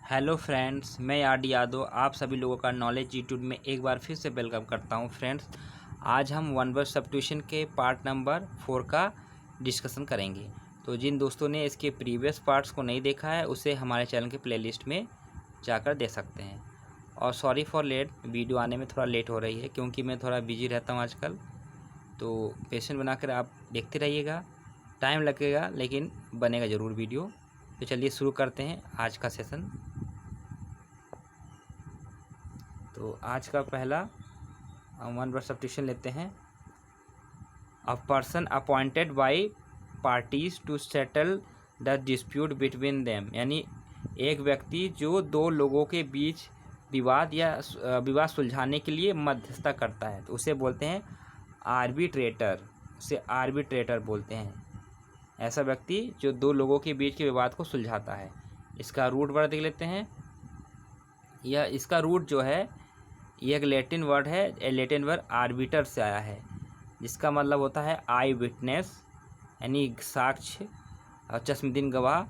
Hello friends, मैं RD. Yadav आप सभी लोगों का नॉलेज यूट्यूब में एक बार फिर से वेलकम करता हूं। फ्रेंड्स, आज हम वन वर्ड सब्स्टिट्यूशन के पार्ट नंबर 4 का डिस्कशन करेंगे। तो जिन दोस्तों ने इसके प्रीवियस पार्ट्स को नहीं देखा है उसे हमारे चैनल के प्लेलिस्ट में जाकर देख सकते हैं। और सॉरी फॉर लेट, वीडियो आने में थोड़ा लेट हो रही है क्योंकि मैं थोड़ा बिजी रहता हूँ आजकल। तो पेशेंस बनाकर आप देखते रहिएगा, टाइम लगेगा लेकिन बनेगा ज़रूर वीडियो। तो चलिए शुरू करते हैं आज का सेशन। तो आज का पहला वन वर्ड सब्स्टिट्यूशन लेते हैं। A person appointed by parties to settle the dispute between them, यानी एक व्यक्ति जो दो लोगों के बीच विवाद या विवाद सुलझाने के लिए मध्यस्थता करता है तो उसे बोलते हैं आर्बिट्रेटर। उसे आर्बिट्रेटर बोलते हैं, ऐसा व्यक्ति जो दो लोगों के बीच के विवाद को सुलझाता है। इसका रूट वर्ड देख लेते हैं। यह इसका रूट जो है ये एक लैटिन वर्ड है। लैटिन वर्ड आर्बिटर से आया है, जिसका मतलब होता है आई विटनेस, यानी साक्ष्य और चश्मदीद गवाह,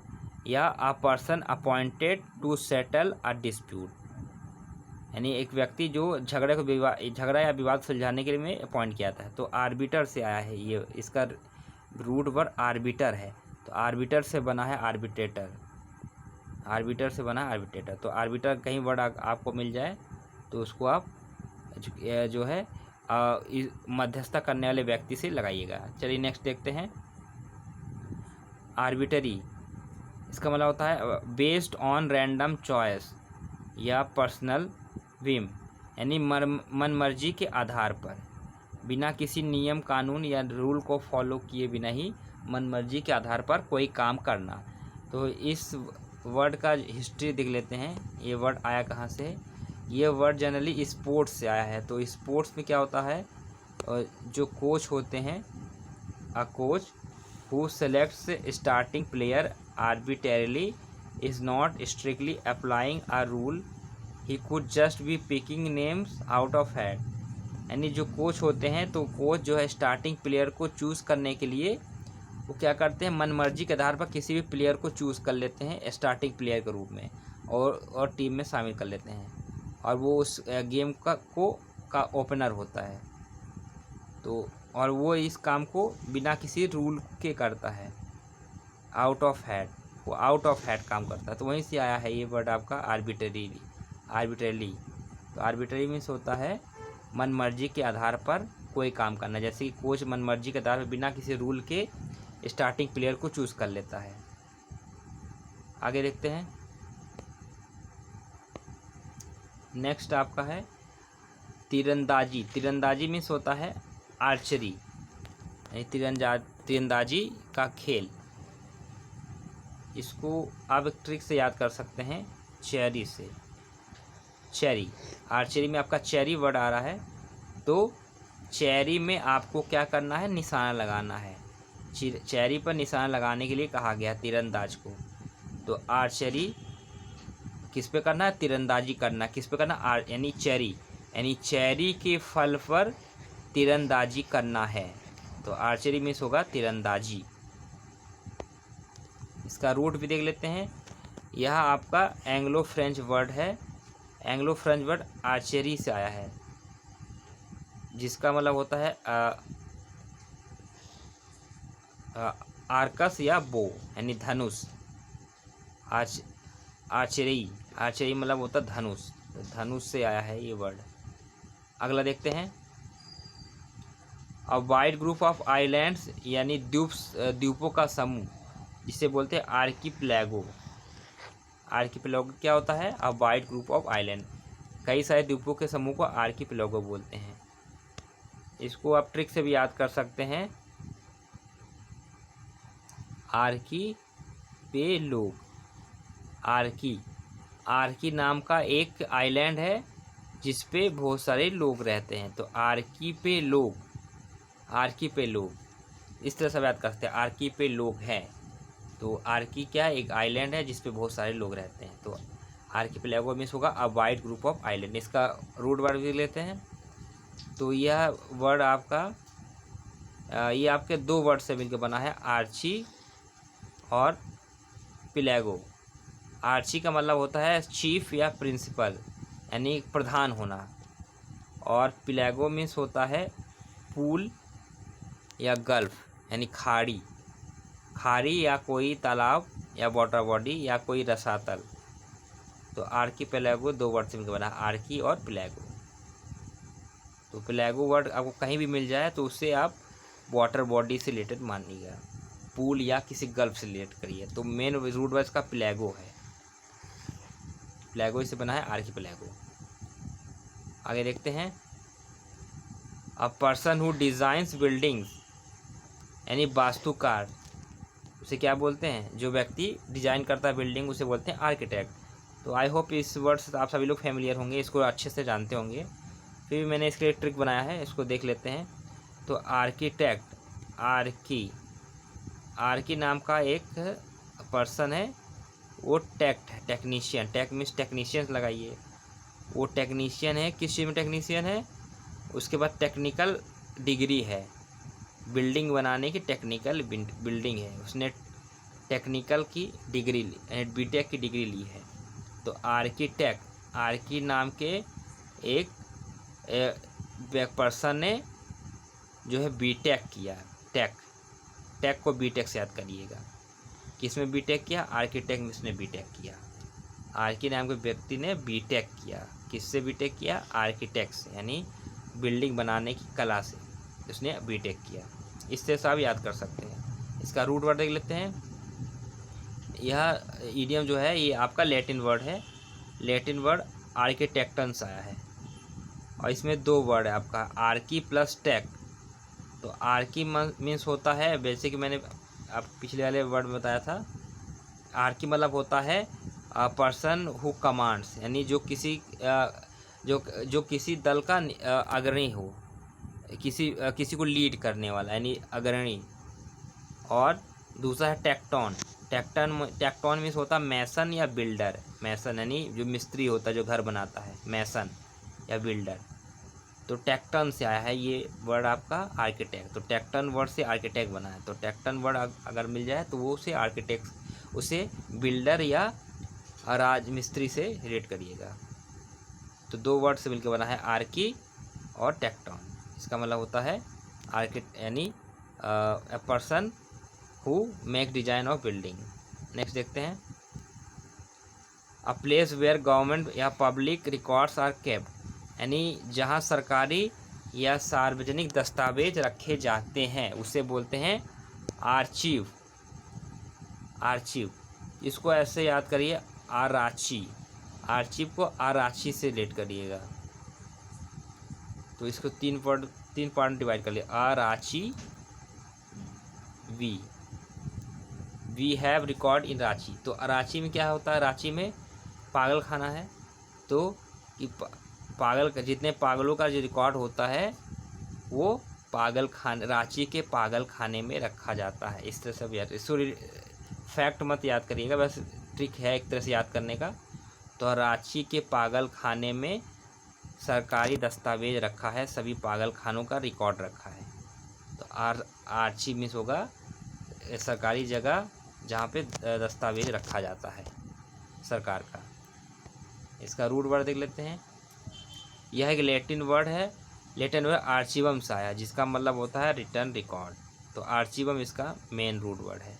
या a person appointed to settle a dispute, यानी एक व्यक्ति जो झगड़ा या विवाद सुलझाने के लिए अपॉइंट किया था। तो आर्बिटर से आया है, ये इसका रूट वर्ड आर्बिटर है। तो आर्बिटर से बना है आर्बिट्रेटर, आर्बिटर से बना है आर्बिट्रेटर। तो आर्बिटर कहीं वर्ड आपको मिल जाए तो उसको आप जो है मध्यस्थता करने वाले व्यक्ति से लगाइएगा। चलिए नेक्स्ट देखते हैं। आर्बिटरी, इसका मतलब होता है बेस्ड ऑन रैंडम चॉइस या पर्सनल विम, यानी मन मर्जी के आधार पर, बिना किसी नियम कानून या रूल को फॉलो किए बिना ही मन मर्जी के आधार पर कोई काम करना। तो इस वर्ड का हिस्ट्री देख लेते हैं, ये वर्ड आया कहाँ से। ये वर्ड जनरली स्पोर्ट्स से आया है। तो स्पोर्ट्स में क्या होता है, जो कोच होते हैं, a coach who selects starting player arbitrarily is not strictly applying a rule, he could just be picking names out of hat, यानी जो कोच होते हैं तो कोच जो है स्टार्टिंग प्लेयर को चूज़ करने के लिए वो क्या करते हैं, मन मर्जी के आधार पर किसी भी प्लेयर को चूज़ कर लेते हैं स्टार्टिंग प्लेयर के रूप में और टीम में शामिल कर लेते हैं, और वो उस गेम का ओपनर होता है। तो और वो इस काम को बिना किसी रूल के करता है, आउट ऑफ हैट, वो आउट ऑफ हैट काम करता है। तो वहीं से आया है ये वर्ड आपका आर्बिट्रेरली। तो आर्बिट्रेरी मीन्स होता है मन मर्जी के आधार पर कोई काम करना, जैसे कि कोच मन मर्जी के आधार पर बिना किसी रूल के स्टार्टिंग प्लेयर को चूज़ कर लेता है। आगे देखते हैं। नेक्स्ट आपका है तीरंदाजी। तीरंदाजी मीन्स होता है आर्चरी, यानी तीरंदाजी का खेल। इसको आप एक ट्रिक से याद कर सकते हैं, चेरी से। चेरी, आर्चरी में आपका चेरी वर्ड आ रहा है, तो चेरी में आपको क्या करना है, निशाना लगाना है। चेरी पर निशाना लगाने के लिए कहा गया तीरंदाज को। तो आर्चरी किस पे करना है, तीरंदाजी करना। किस पे करना, यानी चेरी, यानी चेरी के फल पर तीरंदाजी करना है। तो आर्चरी मीन्स होगा तीरंदाजी। इसका रूट भी देख लेते हैं। यह आपका एंग्लो फ्रेंच वर्ड है। एंग्लो फ्रेंच वर्ड आर्चरी से आया है, जिसका मतलब होता है आर्कस या बो, यानी धनुष। आर्चरी मतलब होता है धनुष। तो धनुष से आया है ये वर्ड। अगला देखते हैं। A wide group of islands, यानी द्वीपों का समूह, जिसे बोलते हैं आर्किपेलागो। आर्किपेलागो क्या होता है, a wide group of island, कई सारे द्वीपों के समूह को आर्किपेलागो बोलते हैं। इसको आप ट्रिक से भी याद कर सकते हैं, आर्किपेलोग। आर्की नाम का एक आइलैंड है जिस पे बहुत सारे लोग रहते हैं। तो आर्किपेलोग इस तरह से याद कर सकते हैं, आर्किपेलोग है। तो आर्की क्या है, एक आइलैंड है जिस पे बहुत सारे लोग रहते हैं। तो आर्किपेलागो मीन्स होगा a wide group of island. इसका रूट वर्ड भी लेते हैं। तो यह वर्ड आपका ये आपके दो वर्ड से मिलकर बना है, आर्ची और पिलागो। आर्ची का मतलब होता है चीफ या प्रिंसिपल यानी प्रधान होना। और पिलैगो मीन्स होता है पूल या गल्फ यानी खाड़ी, खाड़ी या कोई तालाब या वाटर बॉडी या कोई रसातल। तो आर्की पेलागो 2 वर्ड से मिलकर बना, आर्की और पिलैगो। तो पिलैगो वर्ड आपको कहीं भी मिल जाए तो उससे आप वाटर बॉडी से रिलेटेड मानिएगा, पूल या किसी गल्फ से रिलेट करिए। तो मेन रूट वर्ड का पिलैगो है, पिलैगो इससे बना है आर्की पेलागो। आगे देखते हैं, a person who designs buildings यानी वास्तुकार, उसे क्या बोलते हैं? जो व्यक्ति डिजाइन करता है बिल्डिंग उसे बोलते हैं आर्किटेक्ट। तो आई होप इस वर्ड से आप सभी लोग फैमिलियर होंगे, इसको अच्छे से जानते होंगे। फिर भी मैंने इसके लिए ट्रिक बनाया है, इसको देख लेते हैं। तो आर्किटेक्ट, आर्की नाम का एक पर्सन है, वो टेक्नीशियन, टेक मीन्स टेक्नीशियन लगाइए, वो टेक्नीशियन है। किस चीज़ में टेक्नीशियन है? उसके बाद टेक्निकल डिग्री है, बिल्डिंग बनाने की टेक्निकल बिल्डिंग है, उसने टेक्निकल की डिग्री ली, बीटेक की डिग्री ली है। तो आर्किटेक्ट, आर्की नाम के एक पर्सन ने जो है बीटेक किया, टेक को बीटेक से याद करिएगा। किसमें बीटेक किया? आर्किटेक्ट में उसने बीटेक किया। आर्की नाम के व्यक्ति ने बीटेक किया, किससे बीटेक किया? आर्किटेक्ट से, यानी बिल्डिंग बनाने की कला से उसने बीटेक किया। इससे सब याद कर सकते हैं। इसका रूट वर्ड देख लेते हैं। यह इडियम जो है ये आपका लैटिन वर्ड है, लैटिन वर्ड आर्किटेक्टन से आया है और इसमें 2 वर्ड है आपका आर्की प्लस टेक। तो आर्की मीन्स होता है, वैसे कि मैंने आप पिछले वाले वर्ड में बताया था, आर्की मतलब होता है पर्सन हु कमांड्स, यानी जो किसी दल का अग्रणी हो, किसी को लीड करने वाला यानी अग्रणी। और दूसरा है टेक्टोन मीन्स होता है मैसन या बिल्डर, मैसन यानी जो मिस्त्री होता है जो घर बनाता है, मैसन या बिल्डर। तो टेक्टन से आया है ये वर्ड आपका आर्किटेक्ट। तो टेक्टन वर्ड से आर्किटेक्ट बना है। तो टेक्टन वर्ड अगर मिल जाए तो वो उसे आर्किटेक्ट, उसे बिल्डर या राज मिस्त्री से रिलेट करिएगा। तो 2 वर्ड से मिलकर बना है आर्की और टेक्टोन। इसका मतलब होता है आर्किटेक्ट यानी अ person who make design of building. Next देखते हैं, अ प्लेस वेयर गवर्नमेंट या पब्लिक रिकॉर्ड्स आर केप्ट, यानी जहाँ सरकारी या सार्वजनिक दस्तावेज रखे जाते हैं उसे बोलते हैं आर्चीव। इसको ऐसे याद करिए, आराची, आर्चीव को आराची से रिलेट करिएगा। तो इसको 3 पार्ट में डिवाइड कर लिया, आराची, we have record in Ranchi. तो रांची में क्या होता है? रांची में पागल खाना है, तो कि जितने पागलों का जो रिकॉर्ड होता है वो रांची के पागल खाने में रखा जाता है। इस तरह से याद, इसको फैक्ट मत याद करिएगा, बस ट्रिक है एक तरह से याद करने का। तो रांची के पागल खाने में सरकारी दस्तावेज रखा है, सभी पागल खानों का रिकॉर्ड रखा है। तो आर्ची मीन्स होगा सरकारी जगह जहाँ पे दस्तावेज रखा जाता है सरकार का। इसका रूट वर्ड देख लेते हैं। यह एक लैटिन वर्ड है, लैटिन वर्ड आर्चिवम से आया, जिसका मतलब होता है रिटर्न रिकॉर्ड। तो आर्चिवम इसका मेन रूट वर्ड है।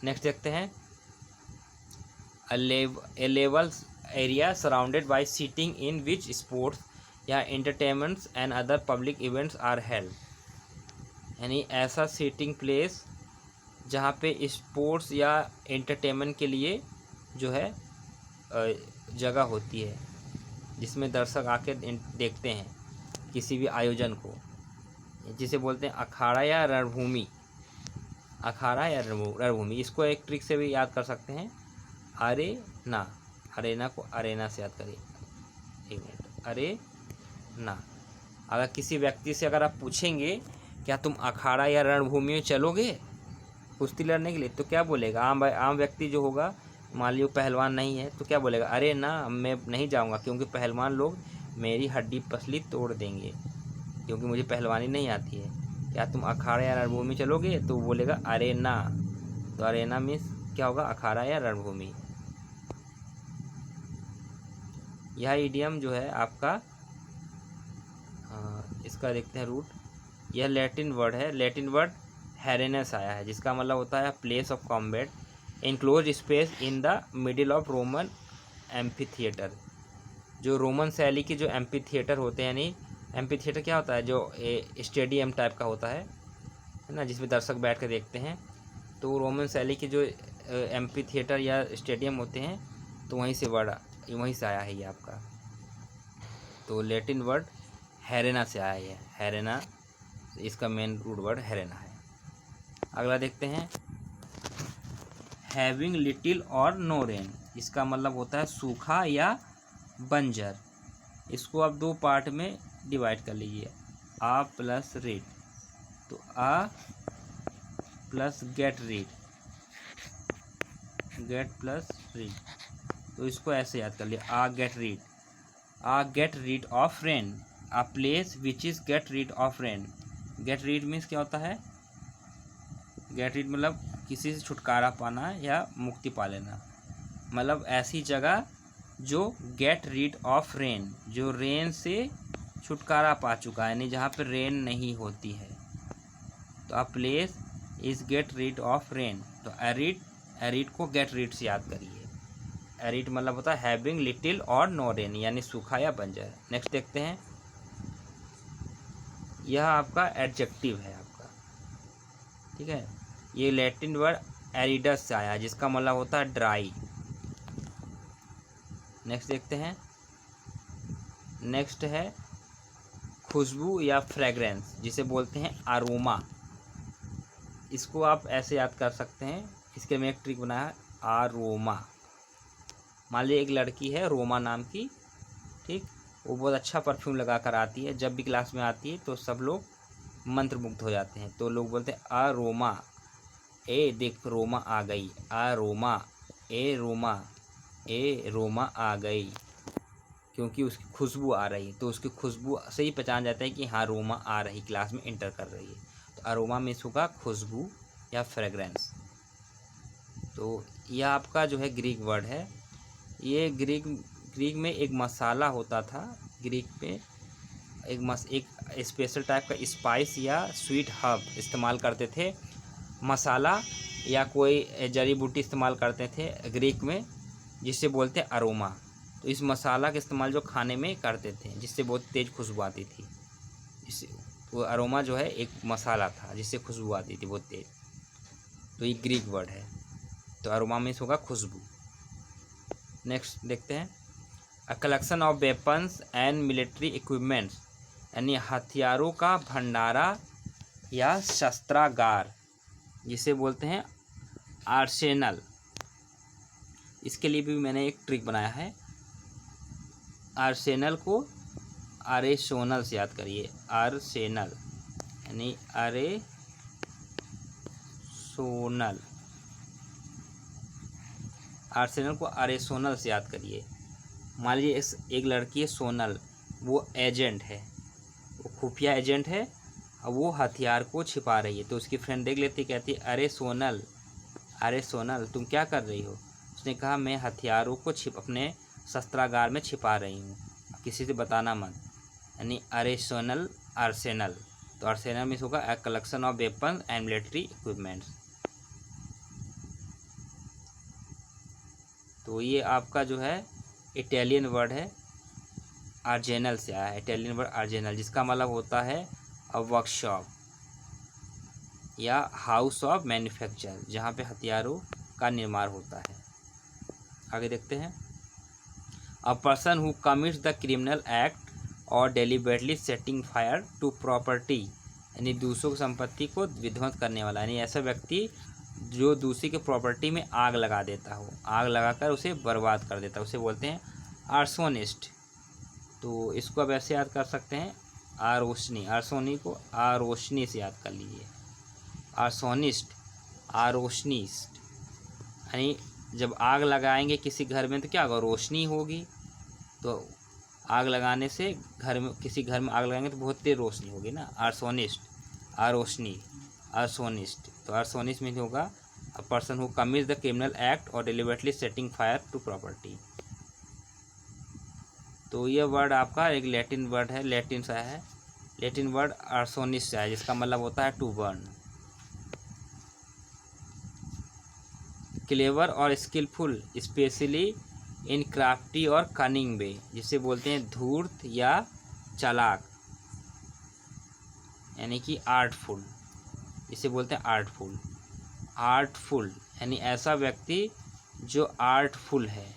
नेक्स्ट देखते हैं, a level area surrounded by seating in which sports या entertainments and other public events are held, यानी ऐसा सीटिंग प्लेस जहाँ पे स्पोर्ट्स या एंटरटेनमेंट के लिए जो है जगह होती है, जिसमें दर्शक आके देखते हैं किसी भी आयोजन को, जिसे बोलते हैं अखाड़ा या रणभूमि। अखाड़ा या रणभूमि, इसको एक ट्रिक से भी याद कर सकते हैं, अरेना को अरेना से याद करिए। 1 मिनट, अरेना। अगर किसी व्यक्ति से अगर आप पूछेंगे क्या तुम अखाड़ा या रणभूमि में चलोगे कुश्ती लड़ने के लिए, तो क्या बोलेगा? आम व्यक्ति जो होगा, मान लीजिए पहलवान नहीं है तो क्या बोलेगा? अरे ना, मैं नहीं जाऊंगा क्योंकि पहलवान लोग मेरी हड्डी पसली तोड़ देंगे, क्योंकि मुझे पहलवानी नहीं आती है। क्या तुम अखाड़ा या रणभूमि चलोगे? तो बोलेगा अरे ना। तो अरेना मीन्स क्या होगा, अखाड़ा या रणभूमि। यह इडियम जो है आपका इसका देखते हैं रूट। यह लैटिन वर्ड है, लैटिन वर्ड हेरेनस आया है, जिसका मतलब होता है place of combat, enclose space in the middle of Roman amphi theatre. जो रोमन शैली की जो एम्फी थिएटर होते हैं, यानी एम्फी थिएटर क्या होता है, जो स्टेडियम टाइप का होता है ना, जिसमें दर्शक बैठ कर देखते हैं। तो रोमन शैली के जो एम्फी थिएटर या स्टेडियम होते हैं, तो वहीं से आया है ये आपका। तो लैटिन वर्ड हेरेना से आया है, हेरेना, इसका मेन रूट वर्ड हेरेना है। अगला देखते हैं, हैविंग लिटिल और नो रेन, इसका मतलब होता है सूखा या बंजर। इसको आप दो पार्ट में डिवाइड कर लीजिए, आ प्लस रीड। तो a plus get rid, get plus rid, तो इसको ऐसे याद कर लिया, a get rid, a get rid of rain, a place which is get rid of rain. Get rid means क्या होता है, गेट रीड मतलब किसी से छुटकारा पाना या मुक्ति पा लेना, मतलब ऐसी जगह जो गेट रीड ऑफ रेन, जो रेन से छुटकारा पा चुका है, यानी जहाँ पर रेन नहीं होती है। तो a place is get rid of rain, तो एरिड को गेट रीड से याद करिए। एरिड मतलब होता है हैविंग लिटिल और नो रेन, यानी सूखा या बंजर। नेक्स्ट देखते हैं, यह आपका एडजेक्टिव है आपका, ठीक है। ये लैटिन वर्ड एरिडस से आया है, जिसका मतलब होता है ड्राई। नेक्स्ट देखते हैं, नेक्स्ट है खुशबू या फ्रेग्रेंस, जिसे बोलते हैं अरोमा। इसको आप ऐसे याद कर सकते हैं, इसके में एक ट्रिक बनाया है, अरोमा। मान लीजिए एक लड़की है रोमा नाम की, ठीक, वो बहुत अच्छा परफ्यूम लगा कर आती है, जब भी क्लास में आती है तो सब लोग मंत्रमुग्ध हो जाते हैं। तो लोग बोलते हैं अरोमा, ए देख रोमा आ गई, अरोमा, ए रोमा आ गई, क्योंकि उसकी खुशबू आ रही है। तो उसकी खुशबू से ही पहचान जाता है कि हाँ रोमा आ रही, क्लास में एंटर कर रही है। तो अरोमा मीन्स होगा खुशबू या फ्रेग्रेंस। तो यह आपका जो है ग्रीक वर्ड है। ये ग्रीक में एक मसाला होता था, ग्रीक में एक स्पेशल टाइप का स्पाइस या स्वीट हर्ब इस्तेमाल करते थे, मसाला या कोई जड़ी बूटी इस्तेमाल करते थे ग्रीक में, जिससे बोलते हैं अरोमा। तो इस मसाला का इस्तेमाल जो खाने में करते थे, जिससे बहुत तेज़ खुशबू आती थी, इससे वो अरोमा जो है एक मसाला था जिससे खुशबू आती थी बहुत तेज़। तो ये ग्रीक वर्ड है। तो अरोमा मीन्स होगा खुशबू। नेक्स्ट देखते हैं, a collection of weapons and military equipments, यानी हथियारों का भंडारा या शस्त्रागार, जिसे बोलते हैं आर्सेनल। इसके लिए भी मैंने एक ट्रिक बनाया है, आर्सेनल को आरेसोनल से याद करिए, आर्सेनल यानी आरेसोनल, आर्सेनल को आरेसोनल से याद करिए। मान लीजिए एक लड़की है सोनल, वो एजेंट है, वो खुफिया एजेंट है, और वो हथियार को छिपा रही है। तो उसकी फ्रेंड देख लेती, कहती अरे सोनल तुम क्या कर रही हो। उसने कहा मैं हथियारों को अपने शस्त्रागार में छिपा रही हूँ, किसी से बताना मत, यानी आर्सेनल। तो आर्सेनल मीन्स होगा a collection of weapon and military equipments. तो ये आपका जो है इटालियन वर्ड है, आर्जेनल से आया है, इटालियन वर्ड आर्जेनल, जिसका मतलब होता है अ वर्कशॉप या हाउस ऑफ मैन्युफैक्चर, जहाँ पे हथियारों का निर्माण होता है। आगे देखते हैं, a person who commits the criminal act और deliberately setting fire to property, यानी दूसरों की संपत्ति को विध्वंस करने वाला, यानी ऐसा व्यक्ति जो दूसरी के प्रॉपर्टी में आग लगा देता हो, आग लगाकर उसे बर्बाद कर देता है, उसे बोलते हैं आर्सोनिस्ट। तो इसको आप ऐसे याद कर सकते हैं, आरोशनी, आर्सोनी को आरोशनी से याद कर लीजिए, आर्सोनिस्ट, आरोशनिस्ट, यानी जब आग लगाएंगे किसी घर में तो क्या होगा, रोशनी होगी। तो आग लगाने से घर में, किसी घर में आग लगाएंगे तो बहुत तेज रोशनी होगी ना। आर्सोनिस्ट, आरोशनी, आर्सोनिस्ट। तो आर्सोनिस्ट में होगा a person who commits the criminal act और deliberately setting fire to property. तो ये वर्ड आपका एक लैटिन वर्ड है, लैटिन से है, लैटिन वर्ड आर्सोनिस से है, जिसका मतलब होता है टू बर्न। क्लेवर और स्किलफुल स्पेशली इन क्राफ्टी और कनिंग वे, जिसे बोलते हैं धूर्त या चालाक, यानी कि आर्टफुल, इसे बोलते हैं आर्टफुल। आर्टफुल यानी ऐसा व्यक्ति जो आर्टफुल है,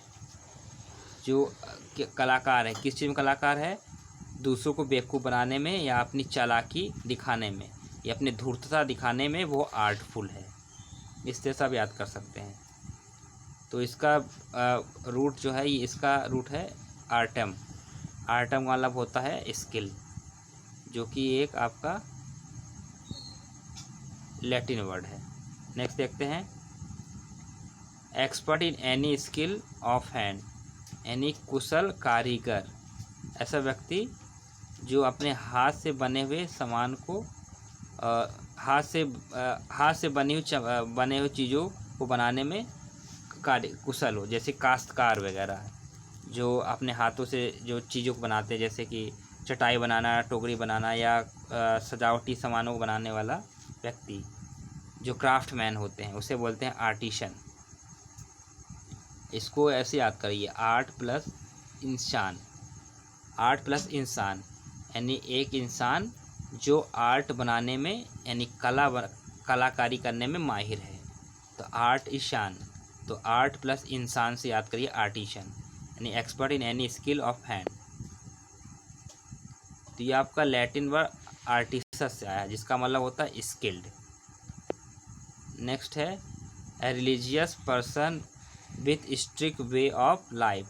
जो कलाकार है। किस चीज़ में कलाकार है? दूसरों को बेवकूफ़ बनाने में या अपनी चालाकी दिखाने में या अपनी धूर्तता दिखाने में वो आर्टफुल है। इस तरह से आप याद कर सकते हैं। तो इसका रूट जो है, ये इसका रूट है आर्टम। आर्टम का मतलब होता है स्किल, जो कि एक आपका लैटिन वर्ड है। नेक्स्ट देखते हैं, expert in any skill of hand, यानी कुशल कारीगर, ऐसा व्यक्ति जो अपने हाथ से बने हुए सामान को हाथ से बने हुए चीज़ों को बनाने में कुशल हो। जैसे काश्तकार वगैरह, जो अपने हाथों से जो चीज़ों को बनाते हैं, जैसे कि चटाई बनाना, टोकरी बनाना या सजावटी सामानों को बनाने वाला व्यक्ति, जो क्राफ्टमैन होते हैं, उसे बोलते हैं आर्टिशन। इसको ऐसे याद करिए, आर्ट प्लस इंसान। आर्ट प्लस इंसान यानी एक इंसान जो आर्ट बनाने में यानी कलाकारी करने में माहिर है, तो आर्ट ईशान। तो आर्ट प्लस इंसान से याद करिए आर्टिशन, यानी expert in any skill of hand. तो ये आपका लैटिन वर्ड आर्टिसस से आया है, जिसका मतलब होता है स्किल्ड। नेक्स्ट है, a religious person with strict way of life,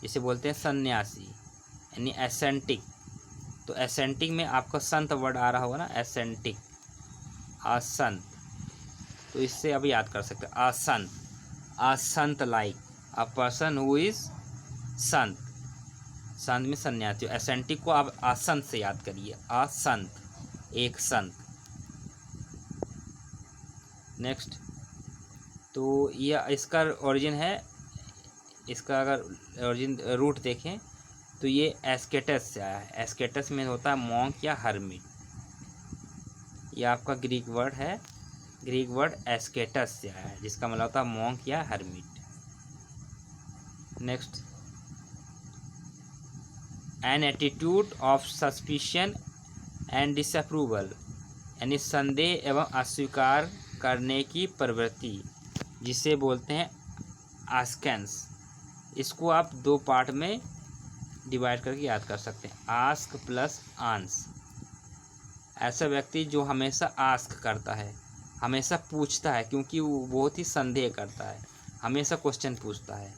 इसे बोलते हैं सन्यासी, यानी एसेंटिक। तो एसेंटिक में आपका संत वर्ड आ रहा होगा ना, एसेंटिक, असंत। तो इससे अभी याद कर सकते हैं, असंत, असंत like a person who is संत। संत में सन्यासी। एसेंटिक को आप असंत से याद करिए, असंत, एक संत। नेक्स्ट, तो यह इसका ओरिजिन है, इसका अगर ओरिजिन रूट देखें तो ये एस्केटस से आया है। एस्केटस में होता है मॉन्क या हर्मिट। ये आपका ग्रीक वर्ड है, ग्रीक वर्ड एस्केटस से आया है, जिसका मतलब होता है मॉन्क या hermit. Next, an attitude of suspicion and disapproval, यानी संदेह एवं अस्वीकार करने की प्रवृत्ति, जिसे बोलते हैं आस्केंस। इसको आप दो पार्ट में डिवाइड करके याद कर सकते हैं, आस्क प्लस आंस। ऐसा व्यक्ति जो हमेशा आस्क करता है, हमेशा पूछता है, क्योंकि वो बहुत ही संदेह करता है, हमेशा क्वेश्चन पूछता है।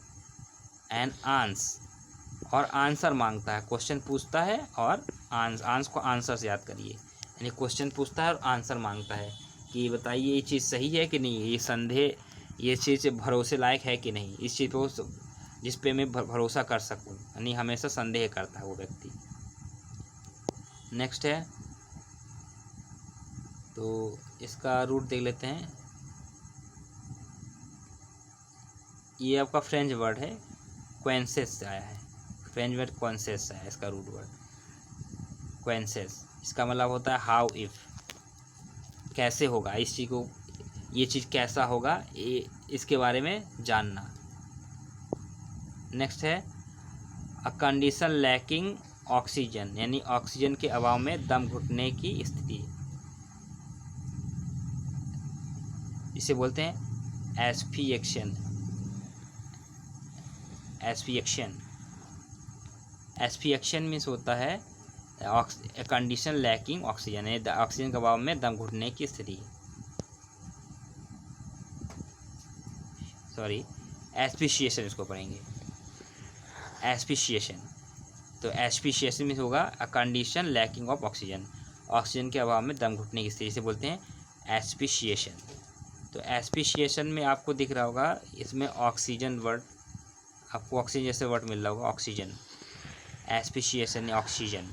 एंड आंस, और आंसर मांगता है। क्वेश्चन पूछता है और आंस को आंसर से याद करिए, यानी क्वेश्चन पूछता है और आंसर मांगता है कि बताइए ये चीज़ सही है कि नहीं, ये संदेह, ये चीज़ भरोसे लायक है कि नहीं, इस चीज़ को जिस पे मैं भरोसा कर सकूं, यानी हमेशा संदेह करता है वो व्यक्ति। नेक्स्ट है, तो इसका रूट देख लेते हैं। ये आपका फ्रेंच वर्ड है, क्वेंसेस से आया है। फ्रेंच वर्ड क्वेंसेस से आया, इसका रूट वर्ड क्वेंसेस। इसका मतलब होता है हाउ इफ़, कैसे होगा, इस चीज़ को, ये चीज़ कैसा होगा, ये इसके बारे में जानना। नेक्स्ट है, अ कंडीशन लैकिंग ऑक्सीजन, यानी ऑक्सीजन के अभाव में दम घुटने की स्थिति, इसे बोलते हैं एस्फिक्सिएशन। एस्फिक्सिएशन, एस्फिक्सिएशन मीन्स होता है कंडीशन लैकिंग ऑक्सीजन, यानी ऑक्सीजन के अभाव में दम घुटने की स्थिति। सॉरी, एस्फिक्सिएशन इसको पढ़ेंगे, एस्फिक्सिएशन। तो एस्फिक्सिएशन में होगा a condition lacking of oxygen, oxygen के अभाव में दम घुटने की स्थिति से बोलते हैं एस्फिक्सिएशन। तो एस्फिक्सिएशन में आपको दिख रहा होगा, इसमें ऑक्सीजन वर्ड, आपको ऑक्सीजन जैसे वर्ड मिल रहा होगा, ऑक्सीजन, एस्फिक्सिएशन ऑक्सीजन।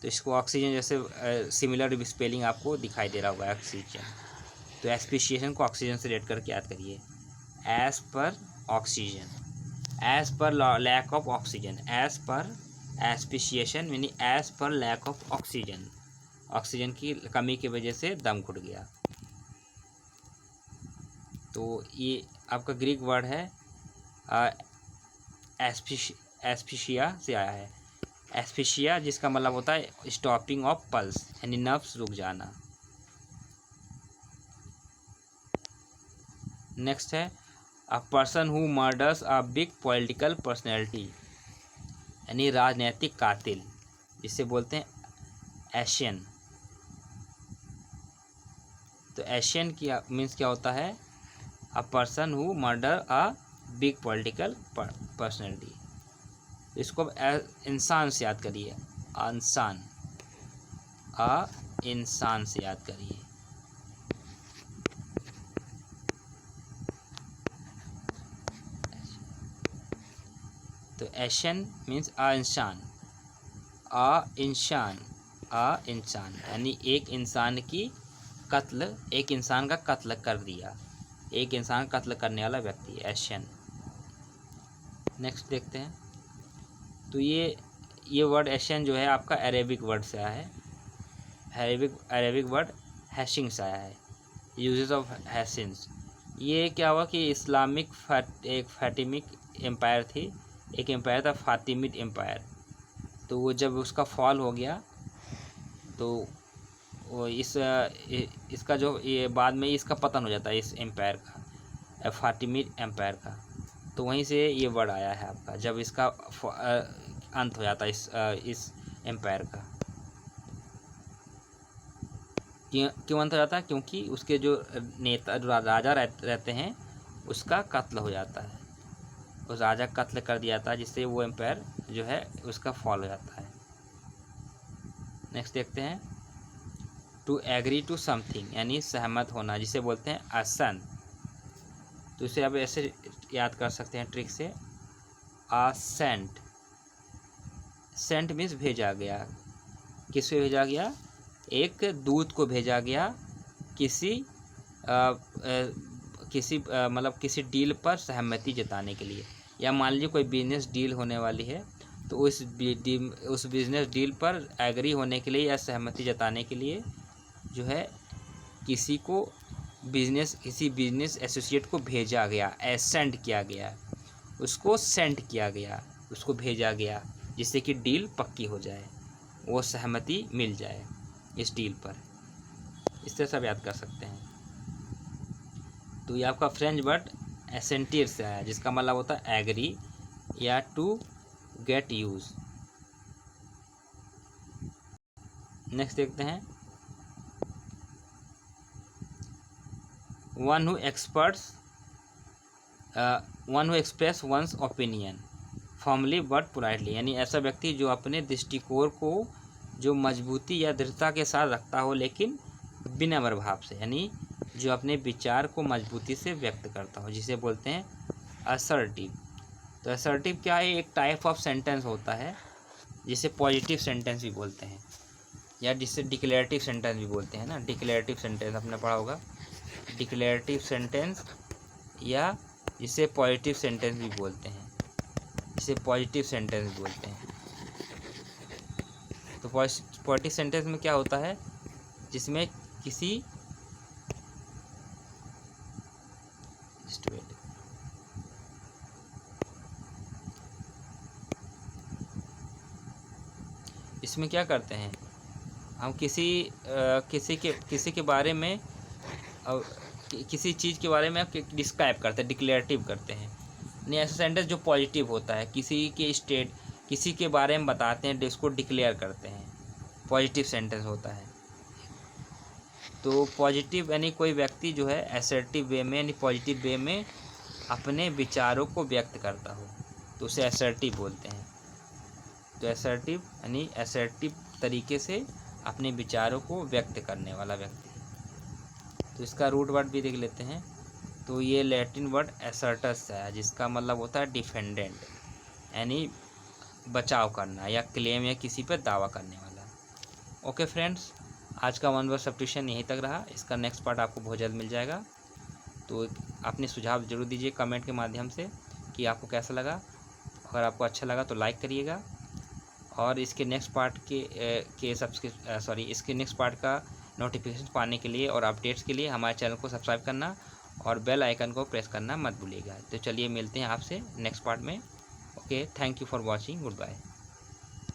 तो इसको ऑक्सीजन जैसे सिमिलर स्पेलिंग आपको दिखाई दे रहा होगा, ऑक्सीजन। तो एस्पिशिएशन को ऑक्सीजन से रिलेट करके याद करिए। As per oxygen, as per lack of oxygen, as per asphyxiation meaning as per lack of oxygen, oxygen की कमी की वजह से दम घुट गया। तो ये आपका ग्रीक वर्ड है एस्पिशिया से आया है। एस्पिशिया जिसका मतलब होता है स्टॉपिंग ऑफ पल्स यानी नर्व्स रुक जाना। नेक्स्ट है अ person who murders a big political personality यानी राजनैतिक कातिल, जिसे बोलते हैं एशियन। तो एशियन की मीन्स क्या होता है? अ person who murder a big political personality. इसको इंसान से याद करिए, इंसान, इंसान से याद करिए। तो एशियन मीन्स इंसान, इंसान, इंसान यानी एक इंसान की कत्ल, एक इंसान का कत्ल कर दिया, एक इंसान कत्ल करने वाला व्यक्ति एशियन। नेक्स्ट देखते हैं। तो ये वर्ड एशियन जो है आपका अरेबिक वर्ड से आया है। अरेबिक वर्ड हैशिंग से आया है, यूजेस ऑफ हैशिंग्स। ये क्या हुआ कि इस्लामिक एक फातिमिक एम्पायर थी, एक एम्पायर था फातिमिड एम्पायर। तो वो जब उसका फॉल हो गया तो वो इसका जो ये बाद में इसका पतन हो जाता है, इस एम्पायर का, फातिमिड एम्पायर का। तो वहीं से ये वर्ड आया है आपका, जब इसका अंत हो जाता है इस एम्पायर का। क्यों अंत हो जाता है? क्योंकि उसके जो नेता, जो राजा रहते हैं, उसका कत्ल हो जाता है, उस राजा का कत्ल कर दिया था, जिससे वो एम्पायर जो है उसका फॉल हो जाता है। नेक्स्ट देखते हैं। टू एग्री टू समथिंग यानी सहमत होना, जिसे बोलते हैं असंत। तो इसे आप ऐसे याद कर सकते हैं ट्रिक से, असेंट। सेंट मीन्स भेजा गया। किस पे भेजा गया? एक दूत को भेजा गया किसी मतलब किसी डील पर सहमति जताने के लिए। या मान लीजिए कोई बिजनेस डील होने वाली है, तो उस बिजनेस डील पर एग्री होने के लिए या सहमति जताने के लिए जो है किसी बिजनेस एसोसिएट को भेजा गया, एसेंट किया गया, उसको सेंड किया गया, उसको भेजा गया, जिससे कि डील पक्की हो जाए, वो सहमति मिल जाए इस डील पर। इस तरह सब याद कर सकते हैं। तो ये आपका फ्रेंच वर्ड एसेंटियर से आया, जिसका मतलब होता है एग्री या टू गेट यूज। नेक्स्ट देखते हैं। One who express once opinion formally but politely यानी ऐसा व्यक्ति जो अपने दृष्टिकोण को जो मजबूती या दृढ़ता के साथ रखता हो, लेकिन विनम्र भाव से, यानी जो अपने विचार को मजबूती से व्यक्त करता हो, जिसे बोलते हैं असर्टिव। तो असर्टिव क्या है? एक टाइप ऑफ सेंटेंस होता है जिसे पॉजिटिव सेंटेंस भी बोलते हैं, या जिसे डिक्लेरेटिव सेंटेंस भी बोलते हैं ना। डिक्लेरेटिव सेंटेंस आपने पढ़ा होगा, डिक्लेरेटिव सेंटेंस, या जिसे पॉजिटिव सेंटेंस भी बोलते हैं, जिसे पॉजिटिव सेंटेंस भी बोलते हैं। तो पॉजिटिव सेंटेंस में क्या होता है? जिसमें किसी इसमें क्या करते हैं हम? किसी के बारे में, किसी चीज़ के बारे में डिस्क्राइब करते हैं, डिक्लेरेटिव करते हैं। नहीं, ऐसा सेंटेंस जो पॉजिटिव होता है, किसी के बारे में बताते हैं, जिसको डिक्लेयर करते हैं, पॉजिटिव सेंटेंस होता है। तो पॉजिटिव यानी कोई व्यक्ति जो है असर्टिव वे में यानी पॉजिटिव वे में अपने विचारों को व्यक्त करता हो, तो उसे असर्टिव बोलते हैं। तो असर्टिव यानी असर्टिव तरीके से अपने विचारों को व्यक्त करने वाला व्यक्ति। तो इसका रूट वर्ड भी देख लेते हैं। तो ये लैटिन वर्ड असर्टस है, जिसका मतलब होता है डिफेंडेंट, यानी बचाव करना या क्लेम या किसी पर दावा करने वाला। ओके फ्रेंड्स, आज का 1 वर्ड सब्स्टिट्यूशन यहीं तक रहा। इसका नेक्स्ट पार्ट आपको बहुत जल्द मिल जाएगा। तो अपने सुझाव जरूर दीजिए कमेंट के माध्यम से कि आपको कैसा लगा। अगर आपको अच्छा लगा तो लाइक करिएगा, और इसके नेक्स्ट पार्ट इसके नेक्स्ट पार्ट का नोटिफिकेशन पाने के लिए और अपडेट्स के लिए हमारे चैनल को सब्सक्राइब करना और बेल आइकन को प्रेस करना मत भूलिएगा। तो चलिए मिलते हैं आपसे नेक्स्ट पार्ट में। Okay, thank you for watching, good bye.